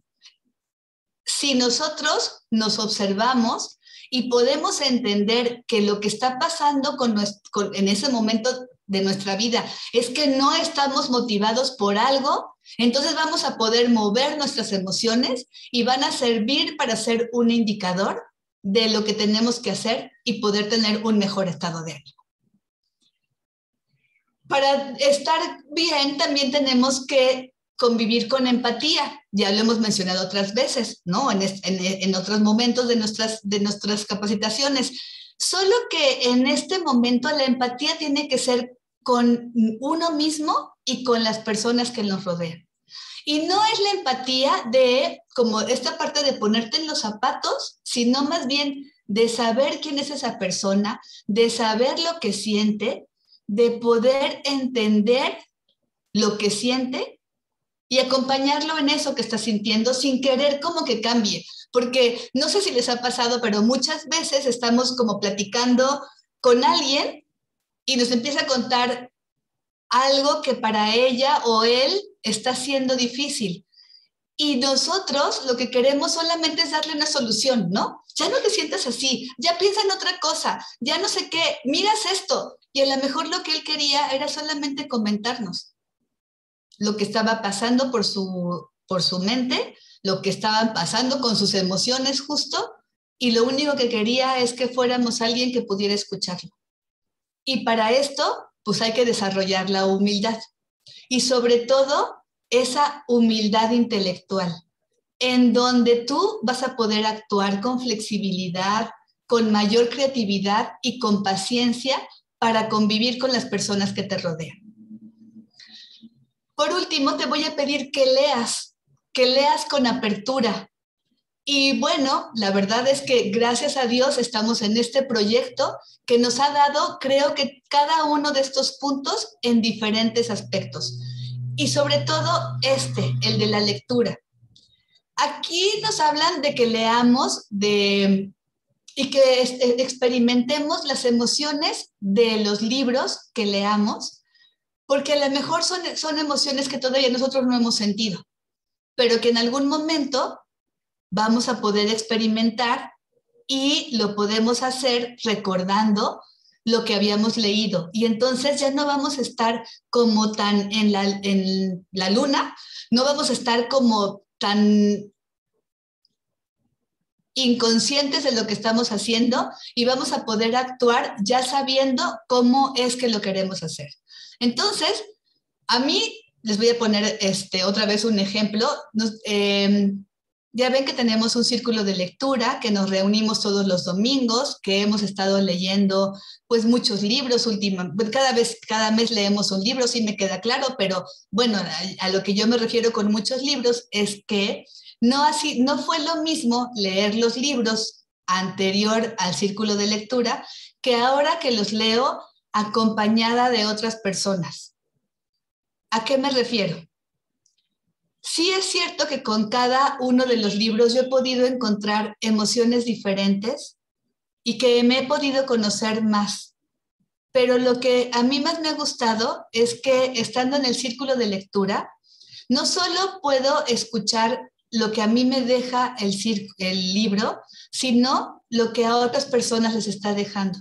Si nosotros nos observamos y podemos entender que lo que está pasando en ese momento de nuestra vida es que no estamos motivados por algo, entonces vamos a poder mover nuestras emociones y van a servir para ser un indicador de lo que tenemos que hacer y poder tener un mejor estado de ánimo. Para estar bien también tenemos que convivir con empatía, ya lo hemos mencionado otras veces, ¿no? En otros momentos de nuestras capacitaciones. Solo que en este momento la empatía tiene que ser con uno mismo y con las personas que nos rodean. Y no es la empatía de, como esta parte de ponerte en los zapatos, sino más bien de saber quién es esa persona, de saber lo que siente, de poder entender lo que siente y acompañarlo en eso que está sintiendo sin querer como que cambie. Porque no sé si les ha pasado, pero muchas veces estamos como platicando con alguien y nos empieza a contar algo que para ella o él está siendo difícil. Y nosotros lo que queremos solamente es darle una solución, ¿no? Ya no te sientas así, ya piensa en otra cosa, ya no sé qué, miras esto. Y a lo mejor lo que él quería era solamente comentarnos lo que estaba pasando por su mente, lo que estaban pasando con sus emociones justo, y lo único que quería es que fuéramos alguien que pudiera escucharlo. Y para esto, pues hay que desarrollar la humildad. Y sobre todo, esa humildad intelectual, en donde tú vas a poder actuar con flexibilidad, con mayor creatividad y con paciencia para convivir con las personas que te rodean. Por último, te voy a pedir que leas con apertura. Y bueno, la verdad es que gracias a Dios estamos en este proyecto que nos ha dado, creo que cada uno de estos puntos en diferentes aspectos. Y sobre todo el de la lectura. Aquí nos hablan de que leamos y que experimentemos las emociones de los libros que leamos, porque a lo mejor son emociones que todavía nosotros no hemos sentido, pero que en algún momento vamos a poder experimentar y lo podemos hacer recordando lo que habíamos leído. Y entonces ya no vamos a estar como tan en la luna, no vamos a estar como tan inconscientes de lo que estamos haciendo y vamos a poder actuar ya sabiendo cómo es que lo queremos hacer. Entonces, a mí les voy a poner otra vez un ejemplo. Ya ven que tenemos un círculo de lectura, que nos reunimos todos los domingos, que hemos estado leyendo pues muchos libros cada mes leemos un libro, sí me queda claro, pero bueno, a lo que yo me refiero con muchos libros es que no fue lo mismo leer los libros anterior al círculo de lectura que ahora que los leo acompañada de otras personas. ¿A qué me refiero? Sí es cierto que con cada uno de los libros yo he podido encontrar emociones diferentes y que me he podido conocer más. Pero lo que a mí más me ha gustado es que estando en el círculo de lectura, no solo puedo escuchar lo que a mí me deja el libro, sino lo que a otras personas les está dejando.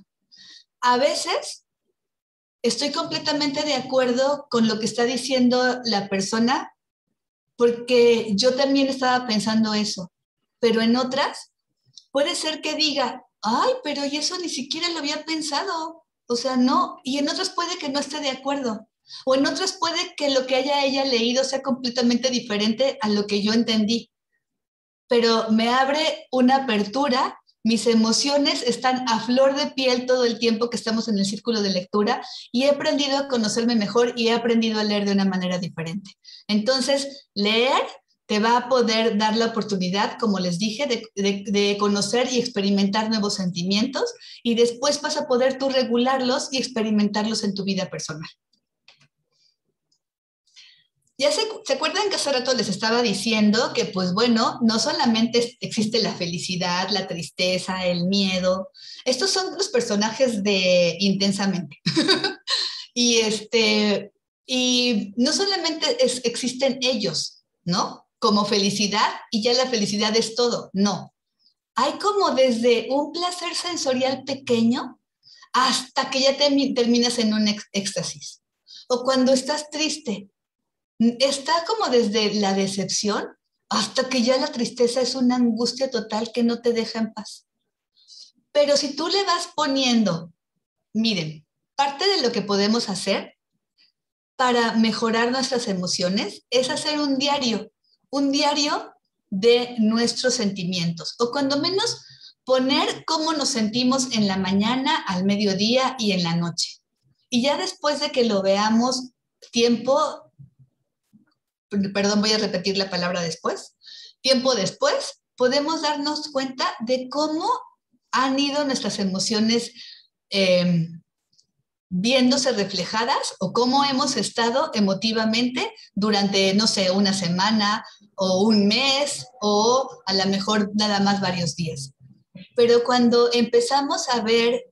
A veces estoy completamente de acuerdo con lo que está diciendo la persona, porque yo también estaba pensando eso, pero en otras puede ser que diga, ay, pero y eso ni siquiera lo había pensado, o sea, no, y en otras puede que no esté de acuerdo, o en otras puede que lo que haya ella leído sea completamente diferente a lo que yo entendí, pero me abre una apertura. Mis emociones están a flor de piel todo el tiempo que estamos en el círculo de lectura y he aprendido a conocerme mejor y he aprendido a leer de una manera diferente. Entonces, leer te va a poder dar la oportunidad, como les dije, de conocer y experimentar nuevos sentimientos y después vas a poder tú regularlos y experimentarlos en tu vida personal. Ya se acuerdan que hace rato les estaba diciendo que, pues bueno, no solamente existe la felicidad, la tristeza, el miedo. Estos son los personajes de Intensamente. Y Y no solamente existen ellos, ¿no? Como felicidad y ya la felicidad es todo. No. Hay como desde un placer sensorial pequeño hasta que ya terminas en un éxtasis. O cuando estás triste, está como desde la decepción hasta que ya la tristeza es una angustia total que no te deja en paz. Pero si tú le vas poniendo, miren, parte de lo que podemos hacer para mejorar nuestras emociones es hacer un diario de nuestros sentimientos, o cuando menos poner cómo nos sentimos en la mañana, al mediodía y en la noche. Y ya después de que lo veamos tiempo, perdón, voy a repetir la palabra después, tiempo después, podemos darnos cuenta de cómo han ido nuestras emociones viéndose reflejadas o cómo hemos estado emotivamente durante, no sé, una semana o un mes o a lo mejor nada más varios días. Pero cuando empezamos a ver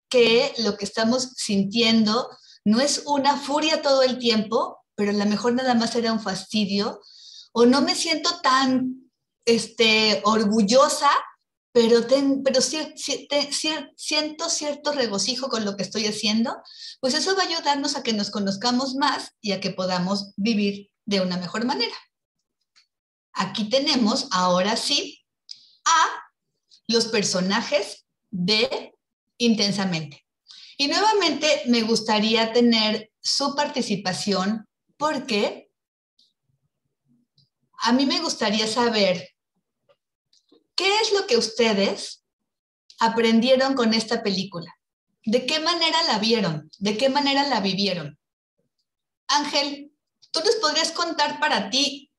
que lo que estamos sintiendo no es una furia todo el tiempo, pero a lo mejor nada más era un fastidio, o no me siento tan orgullosa, pero siento cierto regocijo con lo que estoy haciendo, pues eso va a ayudarnos a que nos conozcamos más y a que podamos vivir de una mejor manera. Aquí tenemos, ahora sí, a los personajes de Intensamente. Y nuevamente me gustaría tener su participación porque a mí me gustaría saber qué es lo que ustedes aprendieron con esta película. ¿De qué manera la vieron? ¿De qué manera la vivieron? Ángel, ¿tú nos podrías contar para ti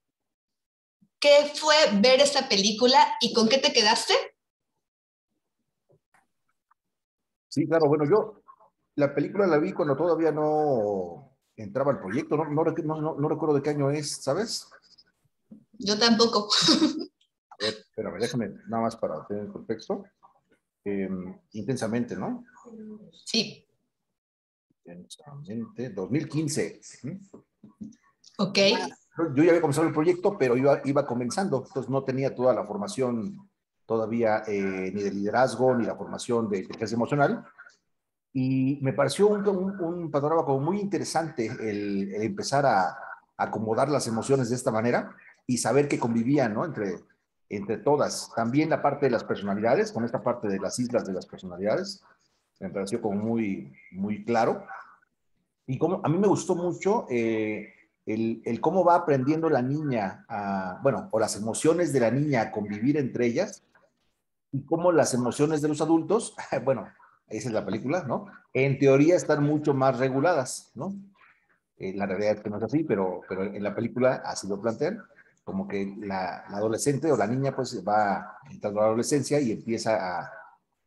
qué fue ver esta película y con qué te quedaste? Sí, claro, bueno, yo la película la vi cuando todavía no entraba al proyecto, no recuerdo de qué año es, ¿sabes? Yo tampoco. A ver, déjame nada más para tener el contexto. Intensamente, ¿no? Sí. Intensamente, 2015. Ok. Yo ya había comenzado el proyecto, pero iba comenzando, entonces no tenía toda la formación todavía ni de liderazgo, ni la formación de inteligencia emocional. Y me pareció un panorama como muy interesante el empezar a acomodar las emociones de esta manera y saber que convivían, ¿no? Entre todas. También la parte de las personalidades, con esta parte de las islas de las personalidades, me pareció como muy claro. Y como, a mí me gustó mucho el cómo va aprendiendo la niña, bueno, o las emociones de la niña a convivir entre ellas, y cómo las emociones de los adultos, bueno, esa es la película, ¿no? En teoría están mucho más reguladas, ¿no? La realidad es que no es así, pero en la película así lo plantean, como que la adolescente o la niña pues va entrando a la adolescencia y empieza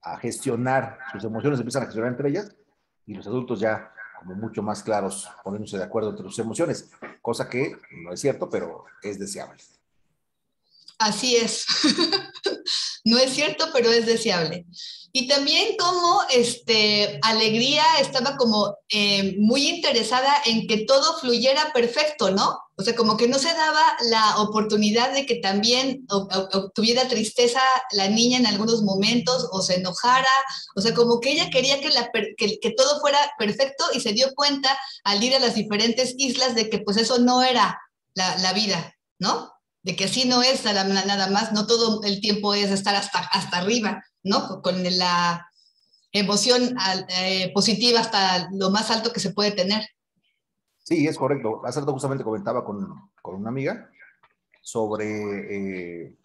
a gestionar sus emociones, empiezan a gestionar entre ellas, y los adultos ya como mucho más claros, poniéndose de acuerdo entre sus emociones, cosa que no es cierto, pero es deseable. Así es. No es cierto, pero es deseable. Y también como Alegría estaba como muy interesada en que todo fluyera perfecto, ¿no? O sea, como que no se daba la oportunidad de que también tuviera tristeza la niña en algunos momentos o se enojara. O sea, como que ella quería que todo fuera perfecto y se dio cuenta al ir a las diferentes islas de que pues eso no era la vida, ¿no? De que así no es nada más, no todo el tiempo es estar hasta arriba, ¿no? Con la emoción positiva hasta lo más alto que se puede tener. Sí, es correcto. Hace rato justamente comentaba con una amiga sobre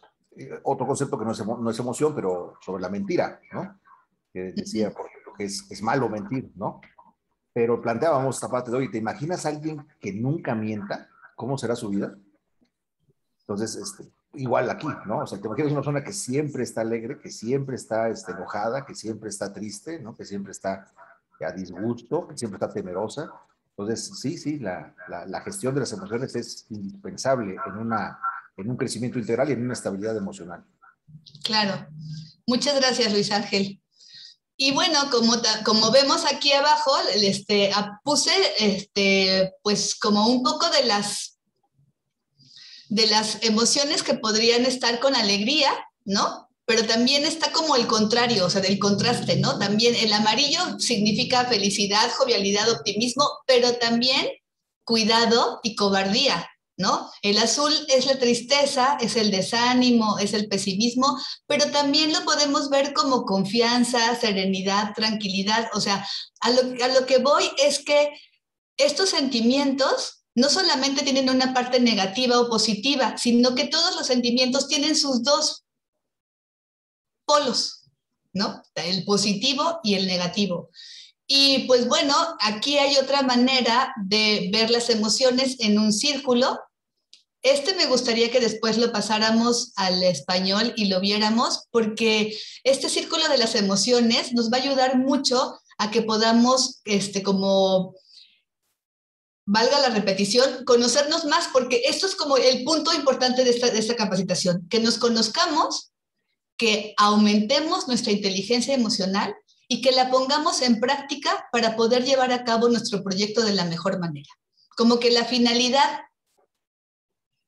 otro concepto que no es emoción, pero sobre la mentira, ¿no? Que decía, por ejemplo, que es malo mentir, ¿no? Pero planteábamos esta parte de, oye, ¿te imaginas a alguien que nunca mienta? ¿Cómo será su vida? Entonces, igual aquí, ¿no? O sea, te imaginas una persona que siempre está alegre, que siempre está enojada, que siempre está triste, ¿no? Que siempre está a disgusto, que siempre está temerosa. Entonces, sí, la gestión de las emociones es indispensable en un crecimiento integral y en una estabilidad emocional. Claro. Muchas gracias, Luis Ángel. Y bueno, como vemos aquí abajo, puse pues como un poco de las emociones que podrían estar con alegría, ¿no? Pero también está como el contrario, o sea, del contraste, ¿no? También el amarillo significa felicidad, jovialidad, optimismo, pero también cuidado y cobardía, ¿no? El azul es la tristeza, es el desánimo, es el pesimismo, pero también lo podemos ver como confianza, serenidad, tranquilidad. O sea, a lo que voy es que estos sentimientos no solamente tienen una parte negativa o positiva, sino que todos los sentimientos tienen sus dos polos, ¿no? El positivo y el negativo. Y pues bueno, aquí hay otra manera de ver las emociones en un círculo. Me gustaría que después lo pasáramos al español y lo viéramos, porque este círculo de las emociones nos va a ayudar mucho a que podamos, como valga la repetición, conocernos más, porque esto es como el punto importante de esta capacitación, que nos conozcamos, que aumentemos nuestra inteligencia emocional y que la pongamos en práctica para poder llevar a cabo nuestro proyecto de la mejor manera. Como que la finalidad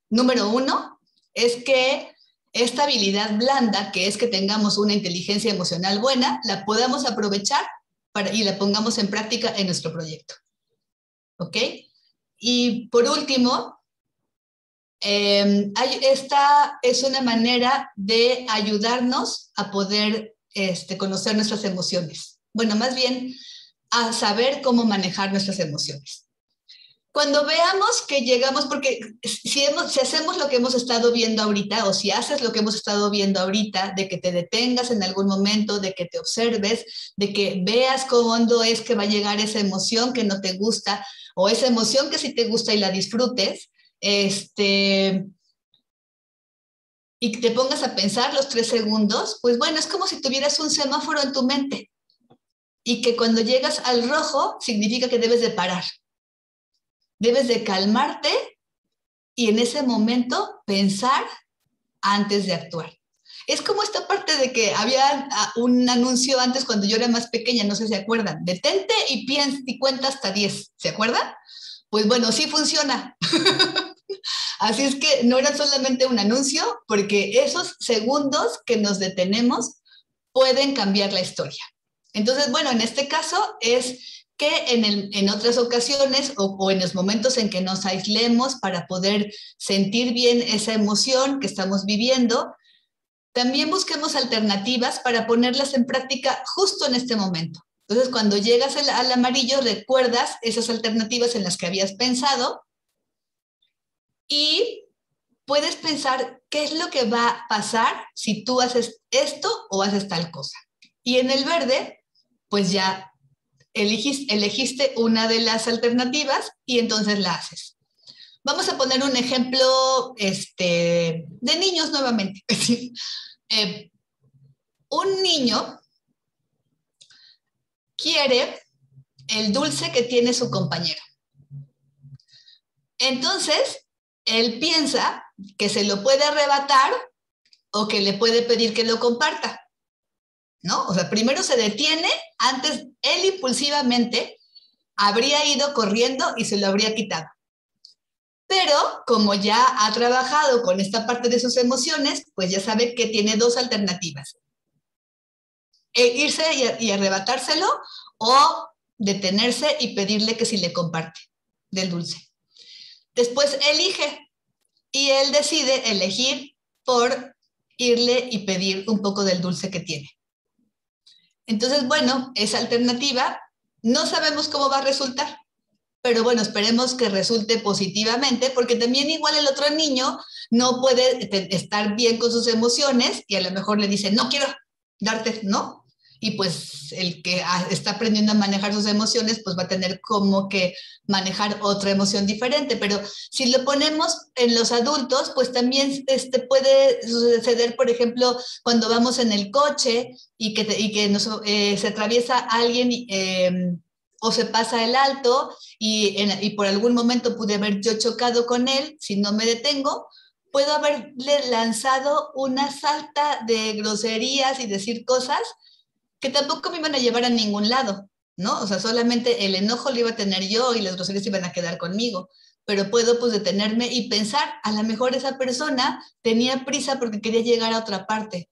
número 1 es que esta habilidad blanda, que es que tengamos una inteligencia emocional buena, la podamos aprovechar y la pongamos en práctica en nuestro proyecto. ¿Ok? Y por último, esta es una manera de ayudarnos a poder conocer nuestras emociones. Bueno, más bien a saber cómo manejar nuestras emociones. Cuando veamos que llegamos, porque si hacemos lo que hemos estado viendo ahorita, o si haces lo que hemos estado viendo ahorita, de que te detengas en algún momento, de que te observes, de que veas cuándo es que va a llegar esa emoción que no te gusta, o esa emoción que sí te gusta y la disfrutes, y te pongas a pensar los 3 segundos, pues bueno, es como si tuvieras un semáforo en tu mente, y que cuando llegas al rojo significa que debes de parar. Debes de calmarte y en ese momento pensar antes de actuar. Es como esta parte de que había un anuncio antes cuando yo era más pequeña, no sé si se acuerdan, detente y piensa y cuenta hasta 10, ¿se acuerdan? Pues bueno, sí funciona. Así es que no era solamente un anuncio, porque esos segundos que nos detenemos pueden cambiar la historia. Entonces, bueno, en este caso es que en otras ocasiones o en los momentos en que nos aislemos para poder sentir bien esa emoción que estamos viviendo, también busquemos alternativas para ponerlas en práctica justo en este momento. Entonces, cuando llegas al amarillo, recuerdas esas alternativas en las que habías pensado y puedes pensar qué es lo que va a pasar si tú haces esto o haces tal cosa. Y en el verde, pues ya elegiste una de las alternativas y entonces la haces. Vamos a poner un ejemplo de niños nuevamente. Un niño quiere el dulce que tiene su compañero. Entonces, él piensa que se lo puede arrebatar o que le puede pedir que lo comparta, ¿no? O sea, primero se detiene, antes él impulsivamente habría ido corriendo y se lo habría quitado. Pero como ya ha trabajado con esta parte de sus emociones, pues ya sabe que tiene 2 alternativas. Irse y arrebatárselo o detenerse y pedirle que si le comparte del dulce. Después elige y él decide elegir por irle y pedir un poco del dulce que tiene. Entonces, bueno, esa alternativa no sabemos cómo va a resultar, pero bueno, esperemos que resulte positivamente, porque también igual el otro niño no puede estar bien con sus emociones y a lo mejor le dice, no quiero darte, ¿no? Y pues el que está aprendiendo a manejar sus emociones, pues va a tener como que manejar otra emoción diferente. Pero si lo ponemos en los adultos, pues también puede suceder, por ejemplo, cuando vamos en el coche y que se atraviesa alguien o se pasa el alto y por algún momento pude haber yo chocado con él, si no me detengo, puedo haberle lanzado una salta de groserías y decir cosas que tampoco me iban a llevar a ningún lado, ¿no? O sea, solamente el enojo lo iba a tener yo y las groserías iban a quedar conmigo, pero puedo pues detenerme y pensar, a lo mejor esa persona tenía prisa porque quería llegar a otra parte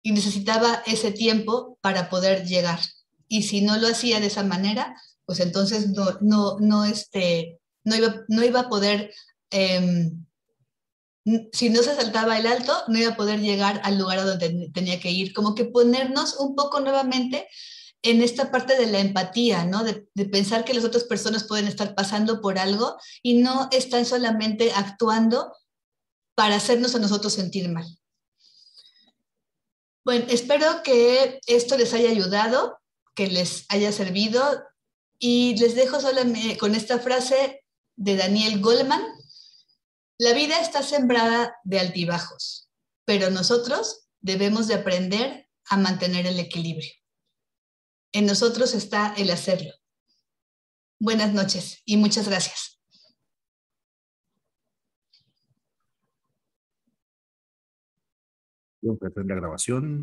y necesitaba ese tiempo para poder llegar. Y si no lo hacía de esa manera, pues entonces no iba a poder, si no se saltaba el alto, no iba a poder llegar al lugar a donde tenía que ir. Como que ponernos un poco nuevamente en esta parte de la empatía, ¿no? De pensar que las otras personas pueden estar pasando por algo y no están solamente actuando para hacernos a nosotros sentir mal. Bueno, espero que esto les haya ayudado, que les haya servido y les dejo solamente con esta frase de Daniel Goleman. La vida está sembrada de altibajos, pero nosotros debemos de aprender a mantener el equilibrio. En nosotros está el hacerlo. Buenas noches y muchas gracias. Voy a empezar la grabación.